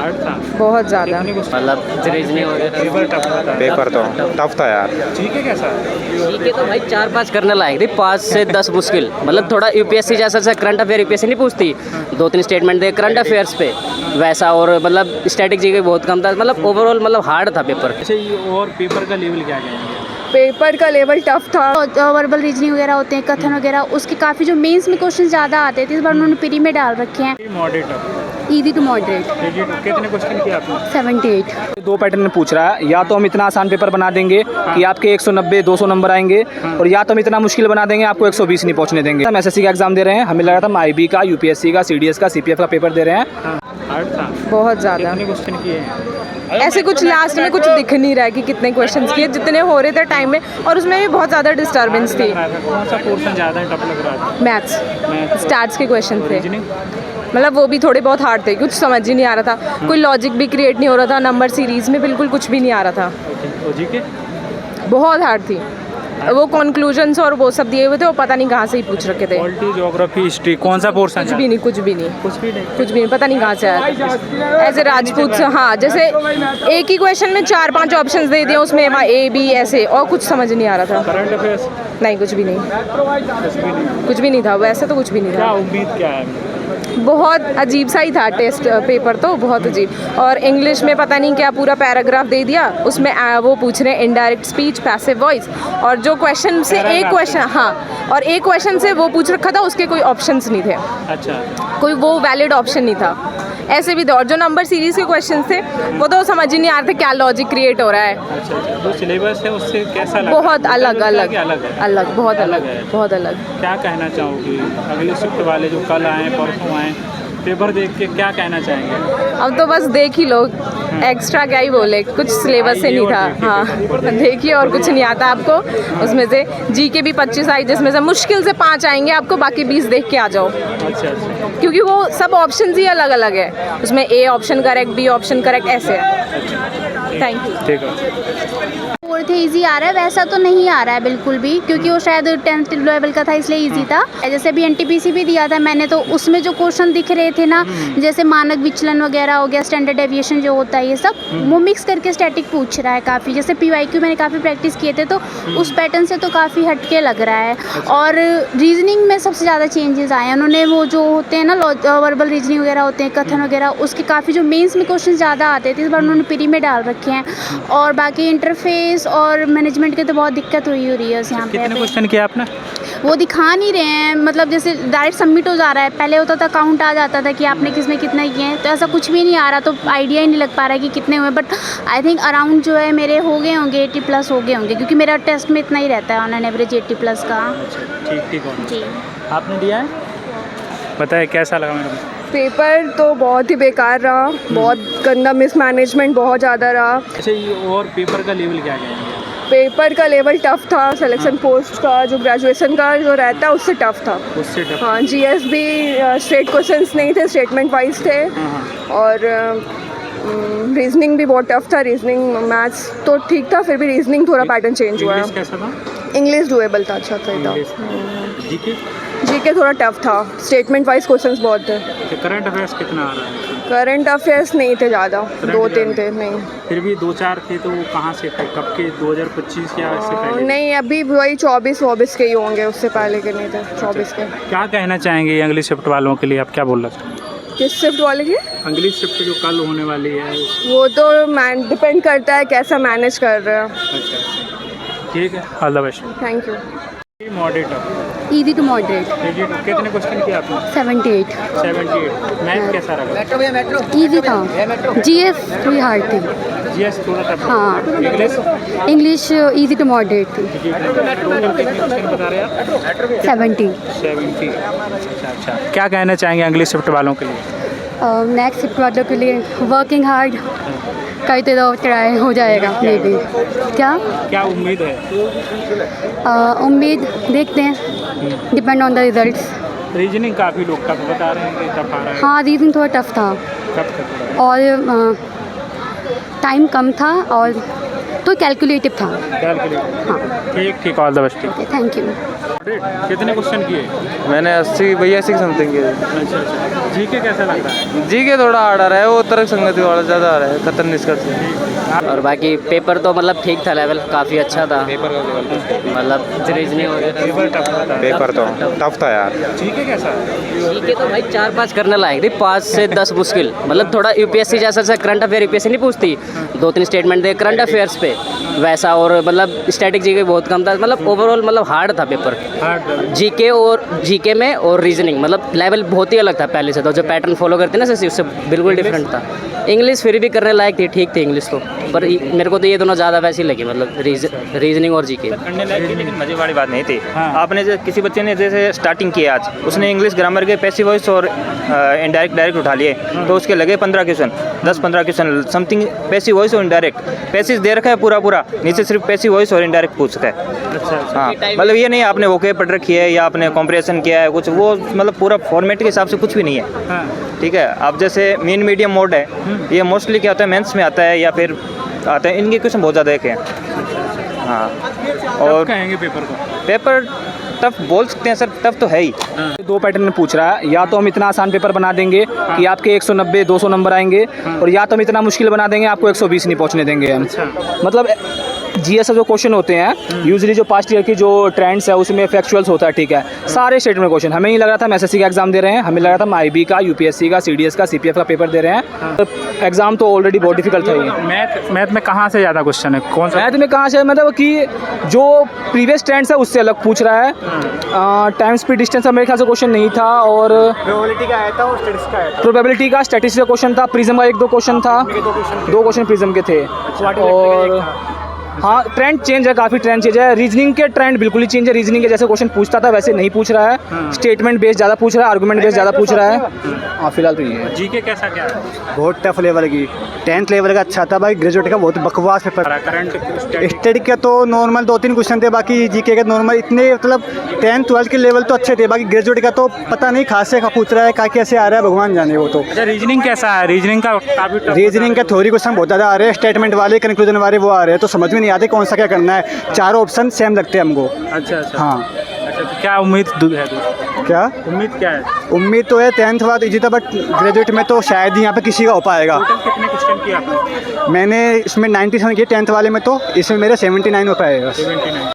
Hard था बहुत ज़्यादा। मतलब रीजनिंग वगैरह पेपर तो टफ था यार। जीके कैसा? जीके तो भाई 4-5 करने लायक थी, 5 से 10 मुश्किल। मतलब थोड़ा यूपीएससी जैसा करंट अफेयर यूपीएससी नहीं पूछती, 2-3 स्टेटमेंट दे करंट अफेयर्स पे वैसा, और मतलब स्टैटिक जीके बहुत कम था। मतलब ओवरऑल मतलब हार्ड था पेपर। अच्छा, ये और पेपर का लेवल क्या है? पेपर का लेवल टफ था। वर्बल रीजनिंग वगैरह होते हैं, कथन वगैरह, उसके काफ़ी जो मेंस में क्वेश्चन ज़्यादा आते थे, इस बार उन्होंने प्री में डाल रखे हैं। Moderate easy to moderate. कितने क्वेश्चन किए आपने? 78। दो पैटर्न में पूछ रहा है, या तो हम इतना आसान पेपर बना देंगे कि आपके 190-200 नंबर आएंगे, और या तो हम इतना मुश्किल बना देंगे आपको 120 नहीं पहुंचने देंगे। हम एसएससी का एग्जाम दे रहे हैं, हमें लगा था हम आईबी का, यूपीएससी का, सीडीएस का, सीपीएफ का पेपर दे रहे हैं। हार्ड था बहुत ज़्यादा। कितने क्वेश्चन किए हैं? ऐसे कुछ लास्ट में कुछ दिख नहीं रहा है कि कितने क्वेश्चंस किए, जितने हो रहे थे टाइम में, और उसमें भी बहुत ज़्यादा डिस्टर्बेंस थी। कौन सा पोर्शन ज़्यादा टफ लग रहा था? मैथ्स स्टार्ट्स के क्वेश्चन थे, रीजनिंग मतलब वो भी थोड़े बहुत हार्ड थे, कुछ समझ ही नहीं आ रहा था, कोई लॉजिक भी क्रिएट नहीं हो रहा था, नंबर सीरीज में बिल्कुल कुछ भी नहीं आ रहा था, और जीके बहुत हार्ड थी। वो कंक्लूजन्स और वो सब दिए हुए थे, वो पता नहीं कहाँ से ही पूछ रखे थे। पॉलिटी, ज्योग्राफी, हिस्ट्री, कौन सा पोर्शन? कुछ भी नहीं, कुछ भी नहीं, कुछ भी नहीं। कुछ भी नहीं, पता नहीं कहाँ से आया। ऐसे राजपूत से, हाँ, जैसे एक ही क्वेश्चन में 4-5 ऑप्शंस दे दिए, उसमें ए बी ऐसे, और कुछ समझ नहीं आ रहा था। करंट अफेयर्स नहीं, कुछ भी नहीं, कुछ भी नहीं। कुछ भी नहीं था, वैसे तो कुछ भी नहीं क्या था। उम्मीद क्या है? बहुत अजीब सा ही था टेस्ट पेपर, तो बहुत अजीब। और इंग्लिश में पता नहीं क्या पूरा पैराग्राफ दे दिया, उसमें वो पूछ रहे हैं इनडायरेक्ट स्पीच, पैसिव वॉइस, और जो क्वेश्चन से एक क्वेश्चन, हाँ, और एक क्वेश्चन से वो पूछ रखा था, उसके कोई ऑप्शंस नहीं थे, अच्छा, कोई वो वैलिड ऑप्शन नहीं था। ऐसे भी थे, और जो नंबर सीरीज के क्वेश्चन थे वो तो समझ ही नहीं आ रहे थे क्या लॉजिक क्रिएट हो रहा है। अच्छा। जो सिलेबस है उससे कैसा लगा? बहुत अलग अलग अलग है। अलग, बहुत अलग है। बहुत अलग। क्या कहना चाहोगी अगले शिफ्ट वाले जो कल आए परसों आए, पेपर देख के क्या कहना चाहेंगे? अब तो बस देख ही लो, एक्स्ट्रा क्या ही बोले, कुछ सिलेबस से नहीं था। हाँ, देखिए, और कुछ नहीं आता आपको। उसमें से जीके भी 25 आई, जिसमें से मुश्किल से 5 आएंगे आपको, बाकी 20 देख के आ जाओ। अच्छा, क्योंकि वो सब ऑप्शंस ही अलग अलग है, उसमें A option correct, B option correct, ऐसे है। Thank you. ठीक है। फोर्थ ईजी आ रहा है, वैसा तो नहीं आ रहा है बिल्कुल भी, क्योंकि वो शायद 10th लेवल का था इसलिए इजी था। जैसे अभी एनटीपीसी भी दिया था मैंने, तो उसमें जो क्वेश्चन दिख रहे थे ना, जैसे मानक विचलन वगैरह हो गया, स्टैंडर्ड डेविएशन जो होता है, ये सब वो मिक्स करके स्टैटिक पूछ रहा है काफ़ी। जैसे पीवाईक्यू मैंने काफ़ी प्रैक्टिस किए थे, तो उस पैटर्न से तो काफ़ी हटके लग रहा है। और रीजनिंग में सबसे ज़्यादा चेंजेस आए हैं, उन्होंने वो जो होते हैं ना वर्बल रीजनिंग वगैरह होते हैं, कथन वगैरह, उसके काफ़ी जो मेंस में क्वेश्चन ज़्यादा आते थे, इस बार उन्होंने प्री में डाल रखे हैं। और बाकी इंटरफेस और मैनेजमेंट की तो बहुत दिक्कत हुई हो रही है यहाँ पे। कितने क्वेश्चन किया आपने? वो दिखा नहीं रहे हैं, मतलब जैसे डायरेक्ट सबमिट हो जा रहा है, पहले होता था काउंट आ जाता था कि आपने किस में कितना किए हैं, तो ऐसा कुछ भी नहीं आ रहा, तो आइडिया ही नहीं लग पा रहा है कि कितने हुए। बट आई थिंक अराउंड जो है मेरे हो गए होंगे 80+ हो गए होंगे, क्योंकि मेरा टेस्ट में इतना ही रहता है ऑन एन एवरेज 80+ का। ठीक हो जी, आपने दिया है, बताइए कैसा लगा मैडम? पेपर तो बहुत ही बेकार रहा, बहुत गंदा, मिसमैनेजमेंट बहुत ज़्यादा रहा। अच्छा, ये और पेपर का लेवल क्या है? पेपर का लेवल टफ था, सिलेक्शन पोस्ट का जो ग्रेजुएशन का जो रहता है उससे टफ था। उससे टफ? हाँ, जीएस भी स्ट्रेट क्वेश्चंस नहीं थे, स्टेटमेंट वाइज थे। और रीजनिंग भी बहुत टफ था। रीजनिंग, मैथ्स तो ठीक था, फिर भी रीजनिंग थोड़ा पैटर्न चेंज हुआ। इंग्लिश कैसा था? इंग्लिश डुएबल था, अच्छा था। जीके? जीके थोड़ा टफ था, स्टेटमेंट वाइज क्वेश्चंस बहुत थे। करंट अफेयर्स कितना आ रहा है? करंट अफेयर्स नहीं थे ज़्यादा, 2-3 थे। नहीं, फिर भी 2-4 थे, तो वो कहाँ से थे? कब के? 2025 या इससे पहले? नहीं, अभी वही 24-24 के ही होंगे, उससे पहले के नहीं थे, 24 के। क्या कहना चाहेंगे अगली शिफ्ट वालों के लिए? आप क्या बोलना चाहेंगे किस शिफ्ट वाले की? अगली शिफ्ट जो कल होने वाली है? वो तो डिपेंड करता है कैसा मैनेज कर रहे हैं। अच्छा, ठीक है, all the best. Thank you. Moderate, easy to moderate. कितने क्वेश्चन किए आपने? 78। 78। मैथ कैसा रहा? ईजी था, जीएस थोड़ी हार्ड थी। जीएस थोड़ा टफ? हाँ। English? English easy to moderate थी। टोटल कितने क्वेश्चन बता रहे हैं आप? 70। 70। अच्छा, क्या कहना चाहेंगे अगली शिफ्ट वालों के लिए? नेक्स्ट शिफ्ट वालों के लिए वर्किंग हार्ड करते रहो, ट्राई हो जाएगा मे बी। क्या उम्मीद है? उम्मीद देखते हैं, depend on the results. Reasoning काफ़ी लोग टफ बता रहे हैं कि टफ आ रहा है। हाँ, रीजनिंग थोड़ा टफ था, टफ था और टाइम कम था, और तो कैलकुलेटिव था। कैलकुलेट? हाँ, ठीक, all the best. Thank you. कितने क्वेश्चन किए? मैंने 80 समथिंग किए। अच्छा, जीके कैसा लग रहा है? जी के थोड़ा हार्ड आ रहा है, वो तर्क संगति वाला ज़्यादा आ रहा है, खतरनाक निष्कर्ष। और बाकी पेपर तो मतलब ठीक था, लेवल काफ़ी अच्छा था। पेपर का लेवल मतलब रीजनिंग वगैरह पेपर तो टफ था यार। जीके कैसा है? जीके तो भाई 4-5 करने लायक थी, 5 से 10 मुश्किल। मतलब थोड़ा यूपीएससी जैसा करंट अफेयर यूपीएससी नहीं पूछती, 2-3 स्टेटमेंट दे करंट अफेयर्स पे वैसा, और मतलब स्टैटिक जीके बहुत कम था। मतलब ओवरऑल मतलब हार्ड था पेपर जीके, और जीके में और रीजनिंग मतलब लेवल बहुत ही अलग था पहले से। तो जो पैटर्न फॉलो करते हैं ना सर, उससे बिल्कुल डिफरेंट था। इंग्लिश फिर भी करने लायक थी, ठीक थी इंग्लिश तो, पर मेरे को तो ये दोनों ज़्यादा वैसी लगी, मतलब रीजनिंग और जीके करने लायक थी, लेकिन मजे वाली बात नहीं थी। आपने जो किसी बच्चे ने जैसे स्टार्टिंग की आज, उसने इंग्लिश ग्रामर के पैसिव वॉइस और इनडायरेक्ट डायरेक्ट उठा लिए, तो उसके लगे 15 question, 10-15 question something passive voice और इनडायरेक्ट। पैसिव दे रखा है पूरा, नीचे सिर्फ पैसिव वॉइस और इनडायरेक्ट पूछ रखा है। हाँ, मतलब ये नहीं आपने वोकैब पढ़ रखी है या आपने कॉम्प्रिहेंशन किया है कुछ, वो मतलब पूरा फॉर्मेट के हिसाब से कुछ भी नहीं है। ठीक है, अब जैसे मीन मीडियम मोड है, ये मोस्टली क्या होता है मेंस में आता है या फिर आता है, इनके क्वेश्चन बहुत ज़्यादा एक हैं। हाँ, और कहेंगे पेपर को? पेपर टफ बोल सकते हैं सर, टफ तो है ही। 2 पैटर्न में पूछ रहा है, या तो हम इतना आसान पेपर बना देंगे कि आपके 190-200 नंबर आएंगे, और या तो हम इतना मुश्किल बना देंगे आपको 120 नहीं पहुंचने देंगे हम। मतलब जीएस जो क्वेश्चन होते हैं यूजुअली जो पास्ट ईयर की जो ट्रेंड्स है उसमें फैक्चुअल्स होता है, ठीक है, सारे स्टेटमेंट क्वेश्चन। हमें नहीं लग रहा था हम एसएससी का एग्जाम दे रहे हैं, हमें लग रहा था हम आईबी का, यूपीएससी का, सीडीएस का, सीपीएफ का पेपर दे रहे हैं। तो एग्जाम तो ऑलरेडी बहुत डिफिकल्ट था ये। मैथ में कहाँ से ज़्यादा क्वेश्चन है? कौन सा मैथ में कहाँ से, मतलब कि जो प्रीवियस ट्रेंड्स है उससे अलग पूछ रहा है। टाइम स्पीड डिस्टेंस का मेरे ख्याल से क्वेश्चन नहीं था, और प्रोबेबिलिटी का आया था और स्टैटिस्टिक्स का आया था। प्रोबेबिलिटी का स्टैटिस्टिक्स का क्वेश्चन था, प्रिज्म का 1-2 क्वेश्चन था, 2 क्वेश्चन प्रिज्म के थे। और हाँ, ट्रेंड चेंज है, काफ़ी ट्रेंड चेंज है। रीजनिंग के ट्रेंड बिल्कुल ही चेंज है। रीजनिंग के जैसे क्वेश्चन पूछता था वैसे नहीं पूछ रहा है, स्टेटमेंट बेस्ड ज़्यादा पूछ रहा है, आर्गूमेंट बेस्ड ज़्यादा पूछ रहा है। हाँ, फिलहाल तो ये है। जीके कैसा क्या है? बहुत टफ लेवल की, 10th लेवल का अच्छा था भाई, ग्रेजुएट का बहुत बकवास पेपर। करंट स्टडी के तो नॉर्मल 2-3 क्वेश्चन थे, बाकी जीके के नॉर्मल इतने, मतलब 10th-12th के लेवल तो अच्छे थे, बाकी ग्रेजुएट का तो पता नहीं खास से पूछ रहा है, का कैसे आ रहा है भगवान जाने। वो तो अच्छा, रीजनिंग कैसा है? रीजनिंग का काफ़ी टफ। रीजनिंग के थ्योरी क्वेश्चन बहुत ज़्यादा आ रहे हैं, स्टेटमेंट वाले, कंक्लूजन वाले वो आ रहे हैं, तो समझ में नहीं आते कौन सा क्या करना है। चारों ऑप्शन सेम लगते हैं हमको। अच्छा। हाँ, अच्छा, तो क्या उम्मीद है? क्या उम्मीद क्या है? उम्मीद तो है 10th बाद इजी था, बट ग्रेजुएट में तो शायद ही यहाँ पे किसी का हो पाएगा। टोटल कितने क्वेश्चन किए आपने? मैंने इसमें 97 किए 10th वाले में, तो इसमें मेरे 79 हो पाएगा। 79।